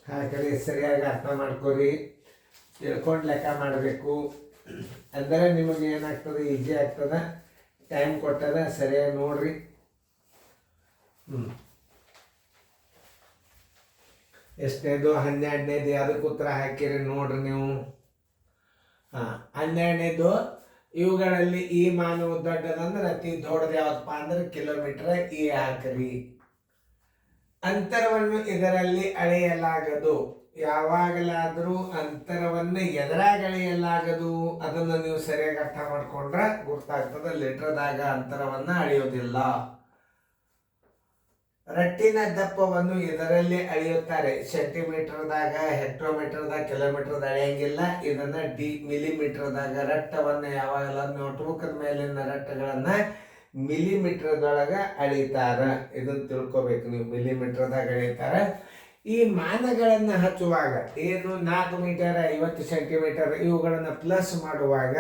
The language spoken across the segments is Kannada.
ಹಾಕಿ ಸರಿಯಾಗಿ ಅರ್ಥ ಮಾಡ್ಕೊರಿ, ತಿಳ್ಕೊಂಡು ಲೆಕ್ಕ ಮಾಡಬೇಕು. ಅಂದರೆ ನಿಮಗೆ ಏನಾಗ್ತದೆ, ಈಜಿ ಆಗ್ತದೆ. ಟೈಮ್ ಕೊಟ್ಟದ ಸರಿಯಾಗಿ ನೋಡ್ರಿ. ಎಷ್ಟನೇದು 12ನೇದು ಯಾವುದಕ್ಕೆ ಉತ್ತರ ಹಾಕಿರಿ ನೋಡ್ರಿ ನೀವು. 12ನೇದು ಇವುಗಳಲ್ಲಿ ಈ ಮಾನವ ದೊಡ್ಡದಂದ್ರೆ ಅತಿ ದೊಡ್ಡದು ಯಾವತ್ತಪ್ಪ ಅಂದ್ರೆ ಕಿಲೋಮೀಟರ್. ಈ ಹಾಕ್ರಿ. ಅಂತರವನ್ನು ಇದರಲ್ಲಿ ಅಳೆಯಲಾಗದು. ಯಾವಾಗಲಾದರೂ ಅಂತರವನ್ನು ಎದರಾಗ ಅಳೆಯಲಾಗದು. ಅದನ್ನು ನೀವು ಸರಿಯಾಗಿ ಅರ್ಥ ಮಾಡ್ಕೊಂಡ್ರೆ ಗೊತ್ತಾಗ್ತದೆ. ಲೀಟರ್ದಾಗ ಅಂತರವನ್ನು ಅಳೆಯೋದಿಲ್ಲ. ರಟ್ಟಿನ ದಪ್ಪವನ್ನು ಇದರಲ್ಲಿ ಅಳೆಯುತ್ತಾರೆ. ಸೆಂಟಿಮೀಟರ್ದಾಗ, ಹೆಕ್ಟೋಮೀಟರ್ದಾಗ, ಕಿಲೋಮೀಟರ್ದಾಗ ಅಳೆಯಂಗಿಲ್ಲ. ಇದನ್ನ ಮಿಲಿಮೀಟರ್ದಾಗ. ರಟ್ಟವನ್ನು ಯಾವಾಗಲ ನೋಟ್ಬುಕ್ಕದ ಮೇಲಿನ ರಟ್ಟಗಳನ್ನ ಮಿಲಿಮೀಟರ್ದೊಳಗೆ ಅಳಿತಾರ. ಇದನ್ನು ತಿಳ್ಕೊಬೇಕು ನೀವು. ಮಿಲಿಮೀಟರ್ದಾಗ ಅಳಿತಾರ. ಈ ಮಾನಗಳನ್ನು ಹಚ್ಚುವಾಗ ಏನು 4 ಮೀಟರ್ 50 ಸೆಂಟಿಮೀಟರ್ ಇವುಗಳನ್ನು ಪ್ಲಸ್ ಮಾಡುವಾಗ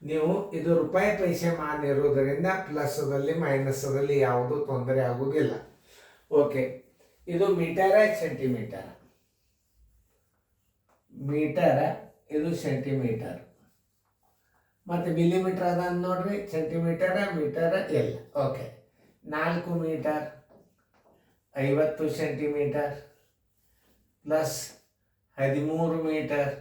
ನೀವು ಇದು ರೂಪಾಯಿ ಪೈಸೆ ಮಾನ ಇರುವುದರಿಂದ ಪ್ಲಸ್ದಲ್ಲಿ ಮೈನಸ್ದಲ್ಲಿ ಯಾವುದೂ ತೊಂದರೆ ಆಗುವುದಿಲ್ಲ. ಓಕೆ, ಇದು ಮೀಟರ್ ಸೆಂಟಿಮೀಟರ್, ಮೀಟರ್ ಇದು ಸೆಂಟಿಮೀಟರ್, ಮತ್ತು ಮಿಲಿಮೀಟರ್ ಅದ ನೋಡ್ರಿ. ಸೆಂಟಿಮೀಟರ್, ಮೀಟರ್, ಎಲ್ಲ. Okay, 4 metre 50 centimetre plus 13 metre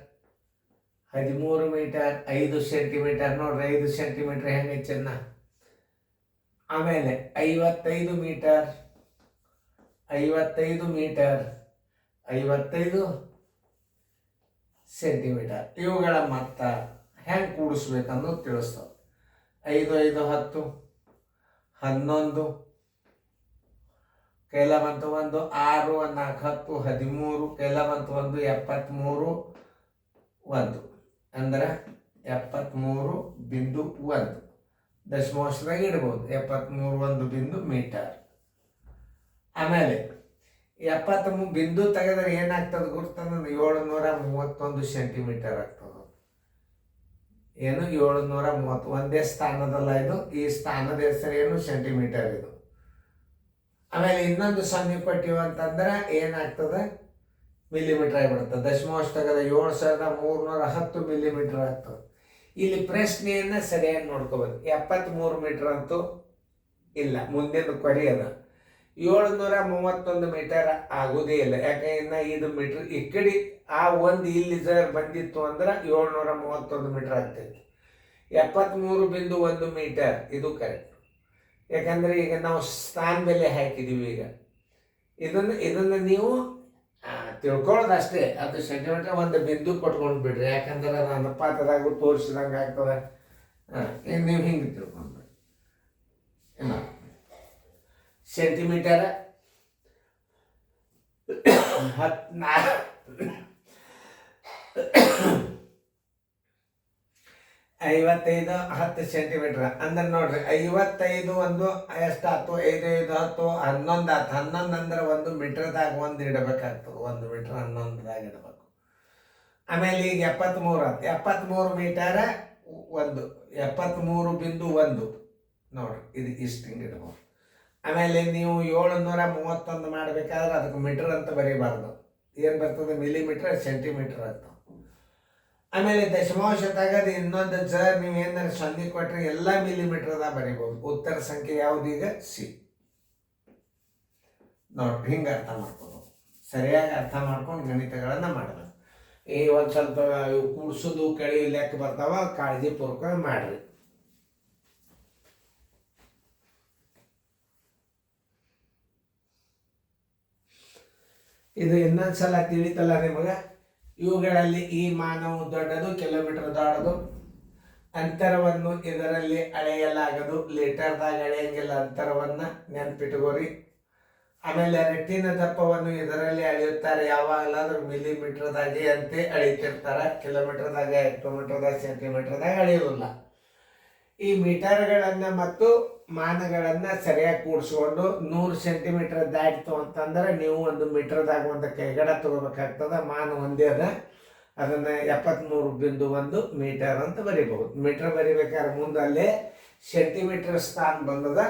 5 centimetre ನೋಡ್ರಿ. 5 ಸೆಂಟಿಮೀಟರ್ ಹೆಂಗೆ ಚೆನ್ನ. ಆಮೇಲೆ 55 ಮೀಟರ್ 55 ಸೆಂಟಿಮೀಟರ್. ಇವುಗಳ ಮೊತ್ತ ಹೆಂಗೆ ಕೂಡಿಸ್ಬೇಕನ್ನೋದು ತಿಳಿಸ್ತಾವೆ. 5 5 10 11 ಕೈಲ ಬಂತು 1 6 4 10 13 ಕೈಲ ಬಂತು 1 73 1 ಅಂದ್ರೆ 73.1 ದಶಮಾಂಶದಾಗ ಇಡ್ಬೋದು. 73 1 ಮೀಟರ್. ಆಮೇಲೆ 73 ಬಿಂದು ತೆಗೆದ್ರೆ ಏನಾಗ್ತದೆ ಗೊತ್ತಂದ್ರೆ 731 ಸೆಂಟಿಮೀಟರ್ ಆಗ್ತದೆ. ಏನು 730. ಒಂದೇ ಸ್ಥಾನದಲ್ಲ ಇದು. ಈ ಸ್ಥಾನದ ಹೆಸರು ಏನು ಸೆಂಟಿಮೀಟರ್ ಇದು. ಆಮೇಲೆ ಇನ್ನೊಂದು 0 ಕೊಟ್ಟಿವ ಅಂತಂದ್ರೆ ಏನಾಗ್ತದೆ ಮಿಲಿಮೀಟರ್ ಆಗಿಬಿಡ್ತದೆ. ದಶಮಾಂಶ ತೆಗೆದ 7310 ಮಿಲಿಮೀಟರ್ ಆಗ್ತದೆ. ಇಲ್ಲಿ ಪ್ರಶ್ನೆಯನ್ನು ಸರಿಯಾಗಿ ನೋಡ್ಕೋಬೇಕು. 73 ಮೀಟರ್ ಅಂತೂ ಇಲ್ಲ, ಮುಂದಿನ ಕೊರಿ ಅದ. 731 ಮೀಟರ್ ಆಗೋದೇ ಇಲ್ಲ. ಯಾಕೆ ಇನ್ನು 5 ಮೀಟರ್ ಈ ಕಡೆ ಆ ಒಂದು ಇಲ್ಲಿ ಸರ್ ಬಂದಿತ್ತು ಅಂದ್ರೆ 731 ಮೀಟರ್ ಆಗ್ತೈತಿ. 73.1 ಮೀಟರ್ ಇದು ಕರೆಕ್ಟ್. ಯಾಕಂದ್ರೆ ಈಗ ನಾವು ಸ್ಥಾನ ಬೆಲೆ ಹಾಕಿದೀವಿ. ಈಗ ಇದನ್ನು ನೀವು ತಿಳ್ಕೊಳ್ಳೋದಷ್ಟೇ. ಅದು ಸೆಂಟಿಮೀಟರ್ ಒಂದು ಬಿಂದು ಕೊಟ್ಕೊಂಡು ಬಿಡ್ರಿ. ಯಾಕಂದ್ರೆ ಅದು ಅನುಪಾತದಾಗ ತೋರಿಸಿದಂಗೆ ಆಗ್ತದೆ. ನೀವು ಹಿಂಗೆ ತಿಳ್ಕೊಂಡ್ಬಿಡ್ರಿ. ಸೆಂಟಿಮೀಟರ್ 55 10 ಸೆಂಟಿಮೀಟರ್ ಅಂದ್ರೆ ನೋಡ್ರಿ. 55 1 ಎಷ್ಟಾಯ್ತು? 5 5 10 11 ಆಯ್ತು. 11 ಅಂದ್ರೆ 1 ಮೀಟರ್ದಾಗ 1 ಇಡಬೇಕಾಗ್ತದೆ. 1 ಮೀಟರ್ 11ದಾಗ ಇಡಬೇಕು. ಆಮೇಲೆ ಈಗ 73 ಆಯ್ತು. 73 ಮೀಟರ್ 1 73.1 ನೋಡ್ರಿ. ಇದು ಇಷ್ಟು ಹಿಂಗೆ ಇಡ್ಬೋದು. ಆಮೇಲೆ ನೀವು 731 ಮಾಡಬೇಕಾದ್ರೆ ಅದಕ್ಕೆ ಮೀಟರ್ ಅಂತ ಬರೀಬಾರ್ದು. ಏನು ಬರ್ತದೆ? ಮಿಲಿಮೀಟರ್ ಸೆಂಟಿಮೀಟರ್ ಅಂತ. ಆಮೇಲೆ ದಶಮಾಂಶ ತೆಗೆದು ಇನ್ನೊಂದು ಸರ್ ನೀವು ಏನಾರು 0 ಕೊಟ್ಟರೆ ಎಲ್ಲ ಮಿಲಿಮೀಟರ್ದಾಗ ಬರೀಬೋದು. ಉತ್ತರ ಸಂಖ್ಯೆ ಯಾವುದೀಗ? ಸಿ. ನೋಡ್ರಿ, ಹಿಂಗೆ ಅರ್ಥ ಮಾಡ್ಕೋದು. ಸರಿಯಾಗಿ ಅರ್ಥ ಮಾಡ್ಕೊಂಡು ಗಣಿತಗಳನ್ನು ಮಾಡಬೇಕು. ಈ ಒಂದು ಸ್ವಲ್ಪ ಕೂಡಿಸೋದು ಕಳಿ ಲೆಕ್ಕ ಬರ್ತಾವ, ಕಾಳಜಿಪೂರ್ವಕ ಮಾಡ್ರಿ. ಇದು ಇನ್ನೊಂದು ಸಲ ತಿಳಿತಲ್ಲ ನಿಮಗೆ. ಇವುಗಳಲ್ಲಿ ಈ ಮಾನವು ದೊಡ್ಡದು, ಕಿಲೋಮೀಟರ್ ದೊಡ್ಡದು. ಅಂತರವನ್ನು ಇದರಲ್ಲಿ ಅಳೆಯಲಾಗದು. ಲೀಟರ್ದಾಗ ಅಳೆಯಂಗಿಲ್ಲ ಅಂತರವನ್ನು, ನೆನ್ಪಿಟ್ಕೋರಿ. ಆಮೇಲೆ ರೆಟ್ಟಿನ ದಪ್ಪವನ್ನು ಇದರಲ್ಲಿ ಅಳೆಯುತ್ತಾರೆ. ಯಾವಾಗಲಾದ್ರೂ ಮಿಲಿಮೀಟರ್ದಾಗೆ ಅಂತೆ ಅಳಿತಿರ್ತಾರೆ. ಕಿಲೋಮೀಟರ್ದಾಗ, ಹೆಕ್ಟೋಮೀಟರ್ದಾಗ, ಸೆಂಟಿಮೀಟರ್ದಾಗ ಅಳೆಯೋದಿಲ್ಲ. ಈ ಮೀಟರ್ಗಳನ್ನು ಮತ್ತು ಮಾನಗಳನ್ನು ಸರಿಯಾಗಿ ಕೂಡಿಸ್ಕೊಂಡು 100 ಸೆಂಟಿಮೀಟರ್ ದಾಟಿತು ಅಂತಂದ್ರೆ ನೀವು 1 ಮೀಟರ್ದಾಗ ಒಂದು ಕೈಗಡ ತಗೋಬೇಕಾಗ್ತದೆ. ಮಾನ ಒಂದೇ ಅದ. ಅದನ್ನು 73.1 ಮೀಟರ್ ಅಂತ ಬರಿಬಹುದು. ಮೀಟರ್ ಬರಿಬೇಕಾದ್ರೆ ಮುಂದೆ ಅಲ್ಲೇ ಸೆಂಟಿಮೀಟರ್ ಸ್ಥಾನ ಬಂದದ.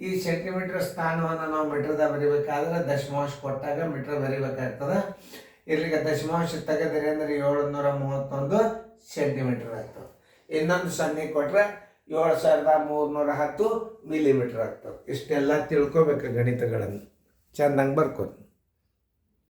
ಈ ಸೆಂಟಿಮೀಟ್ರ್ ಸ್ಥಾನವನ್ನು ನಾವು ಮೀಟ್ರ್ದಾಗ ಬರಿಬೇಕಾದ್ರೆ ದಶಮಾಂಶ ಕೊಟ್ಟಾಗ ಮೀಟ್ರ್ ಬರಿಬೇಕಾಗ್ತದೆ. ಇಲ್ಲಿಗೆ ದಶಮಾಂಶ ತೆಗೆದರೆ ಅಂದರೆ 731 ಸೆಂಟಿಮೀಟ್ರ್ ಆಗ್ತದೆ. ಇನ್ನೊಂದು 0 ಕೊಟ್ಟರೆ 7310 ಮಿಲಿಮೀಟ್ರ್ ಆಗ್ತದೆ. ಇಷ್ಟೆಲ್ಲ ತಿಳ್ಕೊಬೇಕು ಗಣಿತಗಳನ್ನು, ಚೆಂದಂಗೆ ಬರ್ಕೊಂಡು.